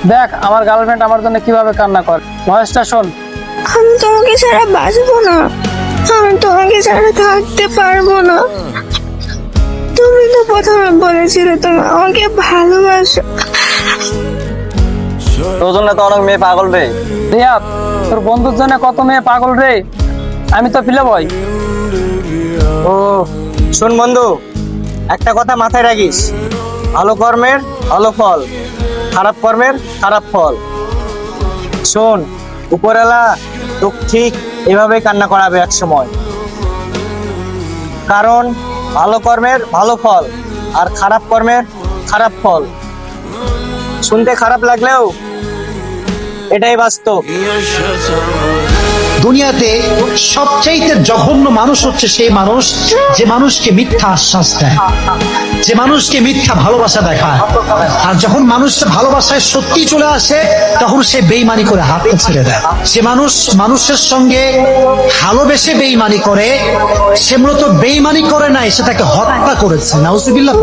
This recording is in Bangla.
দেখ আমার গার্লফ্রেন্ড আমার জন্য কিভাবে কান্না করে, ভয়েসটা শোন। আমি তোমাকে ছাড়া বাঁচবো না, আমি তোমাকে ছাড়া থাকতে পারবো না। তুমি তো প্রথমে বলেছিলে তুমি আমাকে ভালোবাসো। তোর জন্য তো অনেক মেয়ে পাগল রে। রিয়াদ, তোর বন্ধুর জন্য কত মেয়ে পাগল রে, আমি তো প্লে বয়। ও শোন বন্ধু, একটা কথা মাথায় রাখিস, ভালো কর্মের ভালো ফল, খারাপ কর্মের খারাপ ফল। শোন, উপরওয়ালা তো ঠিক এভাবেই কান্না করাবে এক সময়, কারণ ভালো কর্মের ভালো ফল আর খারাপ কর্মের খারাপ ফল। শুনতে খারাপ লাগলেও এটাই বাস্তব। দুনিয়াতে সবচাইতে জঘন্য মানুষ হচ্ছে সেই মানুষ যে মানুষকে মিথ্যা আশ্বাস দেয়, যে মানুষকে মিথ্যা ভালোবাসা দেখায়। আর যখন মানুষের ভালোবাসায় সত্যি চলে আসে তখন সে বেইমানি করে হাতটা ছেড়ে দেয়। যে মানুষ মানুষের সঙ্গে ভালোবেসে বেইমানি করে সে মূলত বেইমানি করে নাই, সে তাকে হত্যা করেছে। নাউজুবিল্লাহ।